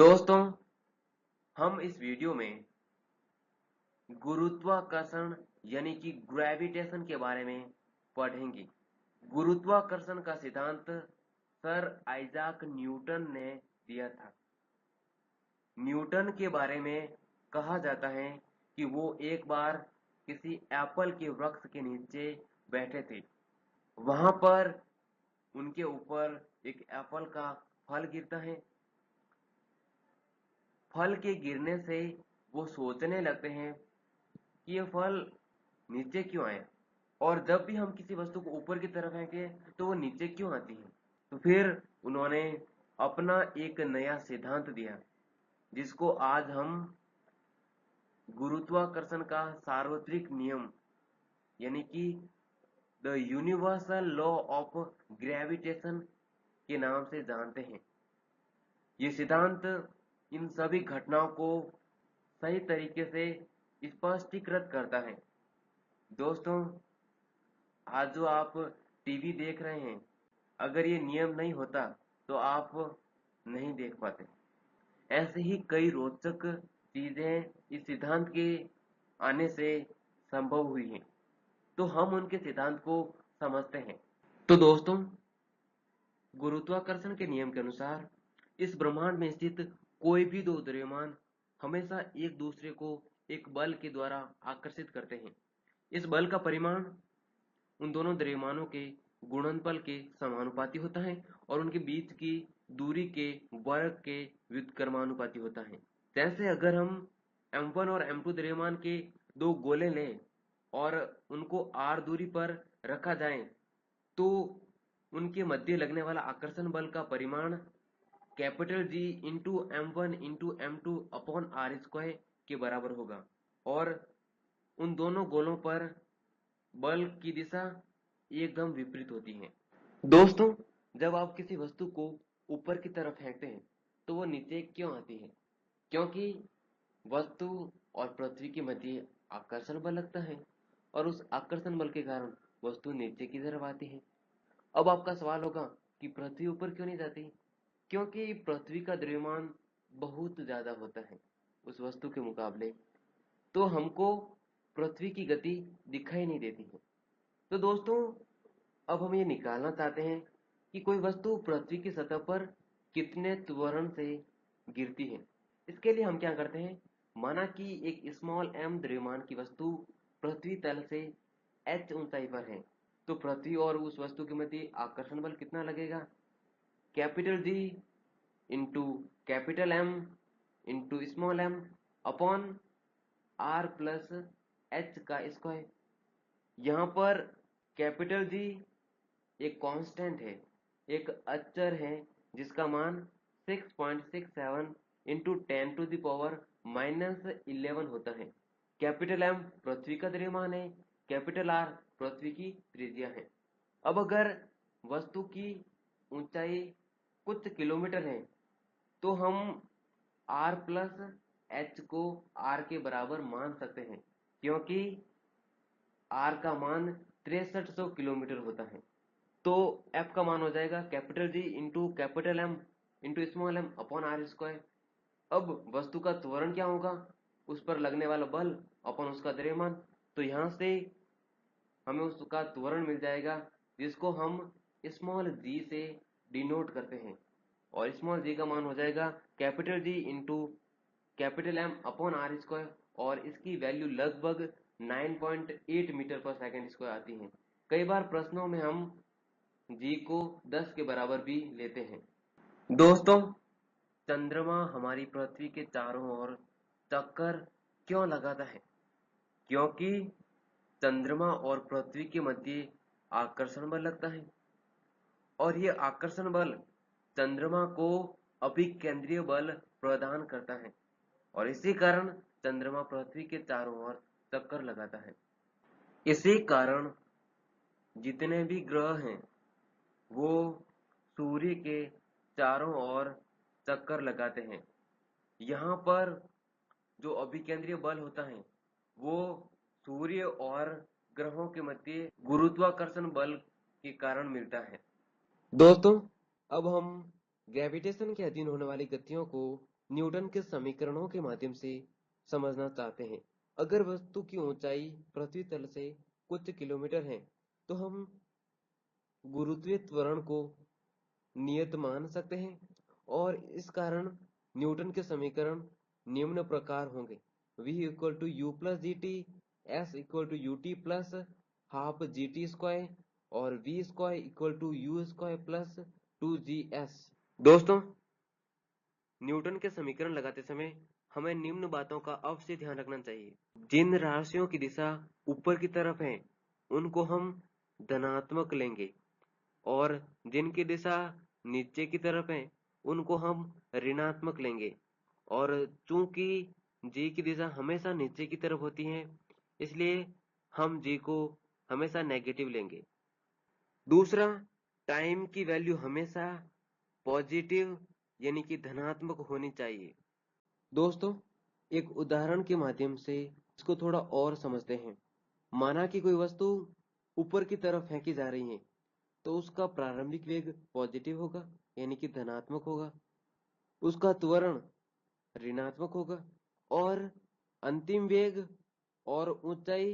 दोस्तों, हम इस वीडियो में गुरुत्वाकर्षण यानी कि ग्रेविटेशन के बारे में पढ़ेंगे। गुरुत्वाकर्षण का सिद्धांत सर आइजैक न्यूटन ने दिया था। न्यूटन के बारे में कहा जाता है कि वो एक बार किसी एप्पल के वृक्ष के नीचे बैठे थे। वहां पर उनके ऊपर एक एप्पल का फल गिरता है। फल के गिरने से वो सोचने लगते हैं कि ये फल नीचे क्यों आए, और जब भी हम किसी वस्तु को ऊपर की तरफ फेंके तो वो नीचे क्यों आती है। तो फिर उन्होंने अपना एक नया सिद्धांत दिया, जिसको आज हम गुरुत्वाकर्षण का सार्वत्रिक नियम यानी कि the universal law of gravitation के नाम से जानते हैं। ये सिद्धांत इन सभी घटनाओं को सही तरीके से स्पष्टीकृत करता है। दोस्तों, आज जो आप टीवी देख रहे हैं, अगर ये नियम नहीं होता तो आप नहीं देख पाते। ऐसे ही कई रोचक चीजें इस सिद्धांत के आने से संभव हुई हैं, तो हम उनके सिद्धांत को समझते हैं। तो दोस्तों, गुरुत्वाकर्षण के नियम के अनुसार इस ब्रह्मांड में स्थित कोई भी दो द्रव्यमान हमेशा एक दूसरे को एक बल के द्वारा आकर्षित करते हैं। इस बल का परिमाण उन दोनों द्रव्यमानों के गुणनफल के समानुपाती होता है और उनके बीच की दूरी के वर्ग के व्युत्क्रमानुपाती होता है। जैसे अगर हम m1 और m2 द्रव्यमान के दो गोले लें और उनको r दूरी पर रखा जाए, तो उनके मध्य लगने वाला आकर्षण बल का परिमाण capital G into m1 into m2 upon r square के बराबर होगा, और उन दोनों गोलों पर बल की दिशा एकदम विपरीत होती है। दोस्तों, जब आप किसी वस्तु को ऊपर की तरफ फेंकते हैं तो वो नीचे क्यों आती है? क्योंकि वस्तु और पृथ्वी के मध्य आकर्षण बल लगता है और उस आकर्षण बल के कारण वस्तु नीचे की तरफ आती है। अब आपका सवाल होगा कि पृथ्वी ऊपर क्यों नहीं जाती? क्योंकि पृथ्वी का द्रव्यमान बहुत ज्यादा होता है उस वस्तु के मुकाबले, तो हमको पृथ्वी की गति दिखाई नहीं देती है। तो दोस्तों, अब हम ये निकालना चाहते हैं कि कोई वस्तु पृथ्वी की सतह पर कितने त्वरण से गिरती है। इसके लिए हम क्या करते हैं, माना कि एक स्मॉल m द्रव्यमान की वस्तु पृथ्वी तल से h ऊंचाई पर है, तो पृथ्वी और उस वस्तु के मध्य आकर्षण बल कितना लगेगा? Capital G into capital M into small m upon r plus h का स्क्वायर। यहाँ पर कैपिटल G एक कांस्टेंट है, एक अचर है, जिसका मान 6.67 इंटू 10 टू द पावर -11 होता है। कैपिटल M पृथ्वी का द्रव्यमान है, कैपिटल R पृथ्वी की त्रिज्या है। अब अगर वस्तु की ऊंचाई कुछ किलोमीटर है, तो हम R प्लस H को R के बराबर मान सकते हैं, क्योंकि R का मान 6300 किलोमीटर होता है। तो F का मान हो जाएगा capital G into capital M into small m upon r square. अब वस्तु का त्वरण क्या होगा? उस पर लगने वाला बल अपॉन उसका द्रव्यमान। तो यहाँ से हमें उसका त्वरण मिल जाएगा, जिसको हम स्मॉल g से डिनोट करते हैं, और स्मॉल g का मान हो जाएगा capital G into capital M upon r square, और इसकी वैल्यू लगभग 9.8 मीटर पर सेकंड स्क्वायर आती है। कई बार प्रश्नों में हम g को 10 के बराबर भी लेते हैं। दोस्तों, चंद्रमा हमारी पृथ्वी के चारों ओर चक्कर क्यों लगाता है? क्योंकि चंद्रमा और पृथ्वी के मध्य आकर्षण बल लगता है, और ये आकर्षण बल चंद्रमा को अभिकेंद्रीय बल प्रदान करता है, और इसी कारण चंद्रमा पृथ्वी के चारों ओर चक्कर लगाता है। इसी कारण जितने भी ग्रह हैं वो सूर्य के चारों ओर चक्कर लगाते हैं। यहाँ पर जो अभिकेंद्रीय बल होता है वो सूर्य और ग्रहों के मध्य गुरुत्वाकर्षण बल के कारण मिलता है। दोस्तों, अब हम ग्रेविटेशन के अधीन होने वाली गतियों को न्यूटन के समीकरणों के माध्यम से समझना चाहते हैं। अगर वस्तु की ऊंचाई पृथ्वी तल से कुछ किलोमीटर है तो हम गुरुत्वीय त्वरण को नियत मान सकते हैं और इस कारण न्यूटन के समीकरण निम्न प्रकार होंगे। v equal to u plus g t, s equal to u t plus half g t square और v square equal to u square plus 2g's। दोस्तों, न्यूटन के समीकरण लगाते समय हमें निम्न बातों का अवश्य ध्यान रखना चाहिए। जिन राशियों की दिशा ऊपर की तरफ है उनको हम धनात्मक लेंगे और जिनकी दिशा नीचे की तरफ है उनको हम ऋणात्मक लेंगे। और चूंकि जी की दिशा हमेशा नीचे की तरफ होती है इसलिए हम जी को हमेशा नेगेटिव लेंगे। दूसरा, टाइम की वैल्यू हमेशा पॉजिटिव यानी कि धनात्मक होनी चाहिए। दोस्तों, एक उदाहरण के माध्यम से इसको थोड़ा और समझते हैं। माना कि कोई वस्तु ऊपर की तरफ फेंकी जा रही है तो उसका प्रारंभिक वेग पॉजिटिव होगा यानी कि धनात्मक होगा, उसका त्वरण ऋणात्मक होगा और अंतिम वेग और ऊंचाई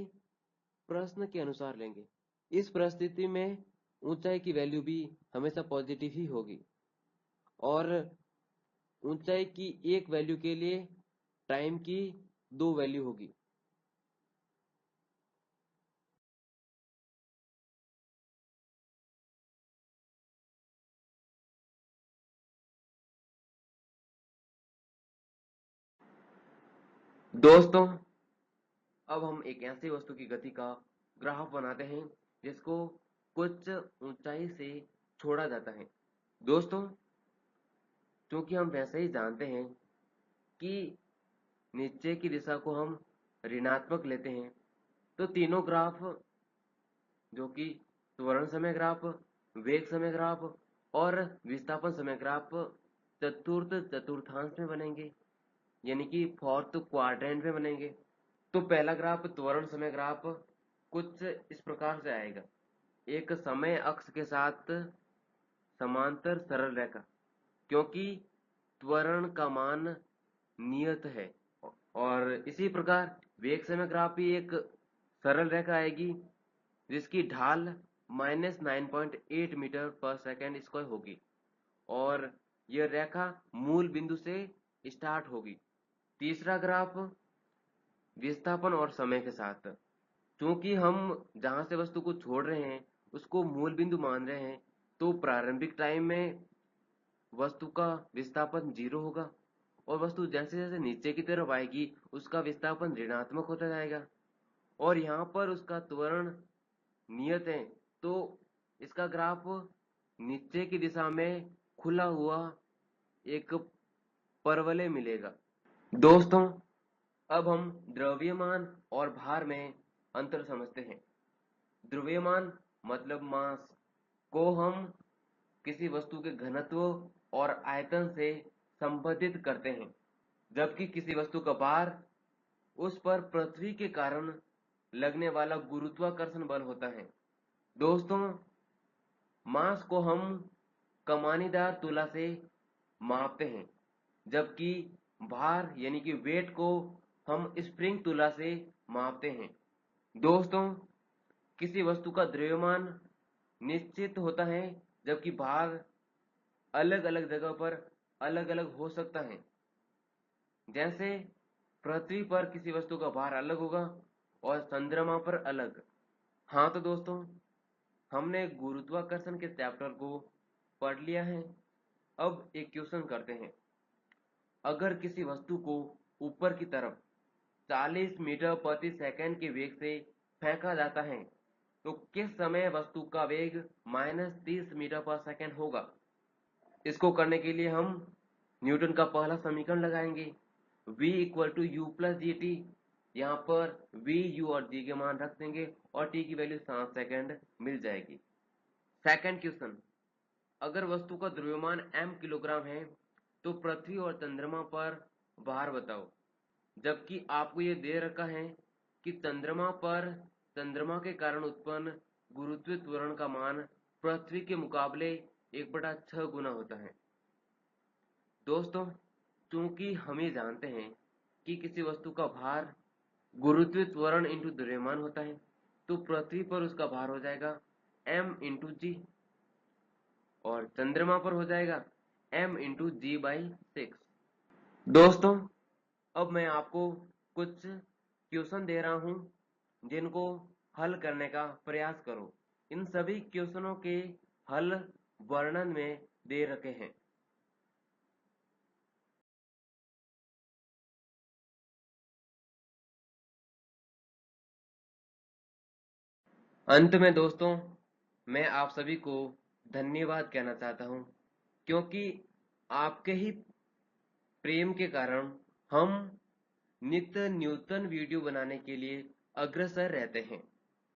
प्रश्न के अनुसार लेंगे। इस परिस्थिति में ऊंचाई की वैल्यू भी हमेशा पॉजिटिव ही होगी और ऊंचाई की एक वैल्यू के लिए टाइम की दो वैल्यू होगी। दोस्तों, अब हम एक ऐसी वस्तु की गति का ग्राफ बनाते हैं जिसको कुछ ऊंचाई से छोड़ा जाता है। दोस्तों, क्योंकि हम वैसे ही जानते हैं कि नीचे की दिशा को हम ऋणात्मक लेते हैं तो तीनों ग्राफ जो कि त्वरण समय ग्राफ, वेग समय ग्राफ और विस्थापन समय ग्राफ चतुर्थ चतुर्थांश में बनेंगे यानी कि फोर्थ क्वाड्रेंट में बनेंगे। तो पहला ग्राफ त्वरण समय ग्राफ कुछ इस प्रकार से आएगा। एक समय अक्ष के साथ समांतर सरल रेखा, क्योंकि त्वरण का मान नियत है। और इसी प्रकार वेग समय ग्राफ भी एक सरल रेखा आएगी जिसकी ढाल -9.8 मीटर पर सेकेंड स्क्वायर होगी और यह रेखा मूल बिंदु से स्टार्ट होगी। तीसरा ग्राफ विस्थापन और समय के साथ, क्योंकि हम जहां से वस्तु को छोड़ रहे हैं उसको मूल बिंदु मान रहे हैं तो प्रारंभिक टाइम में वस्तु का विस्थापन 0 होगा और वस्तु जैसे जैसे नीचे की तरफ आएगी उसका विस्थापन ऋणात्मक होता जाएगा और यहाँ पर उसका त्वरण नियत है तो इसका ग्राफ नीचे की दिशा में खुला हुआ एक परवलय मिलेगा। दोस्तों, अब हम द्रव्यमान और भार में अंतर समझते हैं। द्रव्यमान मतलब मास को हम किसी वस्तु के घनत्व और आयतन से संबंधित करते हैं, जबकि किसी वस्तु का भार उस पर पृथ्वी के कारण लगने वाला गुरुत्वाकर्षण बल होता है। दोस्तों, मास को हम कमानीदार तुला से मापते हैं, जबकि भार यानी कि वेट को हम स्प्रिंग तुला से मापते हैं। दोस्तों, किसी वस्तु का द्रव्यमान निश्चित होता है जबकि भार अलग अलग जगह पर अलग अलग हो सकता है। जैसे पृथ्वी पर किसी वस्तु का भार अलग होगा और चंद्रमा पर अलग। हाँ तो दोस्तों, हमने गुरुत्वाकर्षण के चैप्टर को पढ़ लिया है। अब एक क्वेश्चन करते हैं। अगर किसी वस्तु को ऊपर की तरफ 40 मीटर प्रति सेकंड के वेग से फेंका जाता है तो किस समय वस्तु का वेग -30 मीटर पर सेकंड होगा? इसको करने के लिए हम न्यूटन का पहला समीकरण लगाएंगे, v equal to u plus g t. यहाँ पर v, u और g के मान रख देंगे और t की वैल्यू 7 सेकंड मिल जाएगी। सेकंड क्वेश्चन, अगर वस्तु का द्रव्यमान m किलोग्राम है तो पृथ्वी और चंद्रमा पर भार बताओ। जबकि आपको ये दे रखा है कि चंद्रमा पर चंद्रमा के कारण उत्पन्न गुरुत्वीय त्वरण का मान पृथ्वी के मुकाबले 1/6 गुना होता है। दोस्तों, चूंकि हम ये जानते हैं कि किसी वस्तु का भार गुरुत्वीय त्वरण इंटू द्रव्यमान होता है, तो पृथ्वी पर उसका भार हो जाएगा m इंटू जी, और चंद्रमा पर हो जाएगा m इंटू जी बाई 6। दोस्तों, अब मैं आपको कुछ क्वेश्चन दे रहा हूं जिनको हल करने का प्रयास करो। इन सभी क्वेश्चनों के हल वर्णन में दे रखे हैं। अंत में दोस्तों, मैं आप सभी को धन्यवाद कहना चाहता हूं, क्योंकि आपके ही प्रेम के कारण हम नित्य न्यूतन वीडियो बनाने के लिए अग्रसर रहते हैं।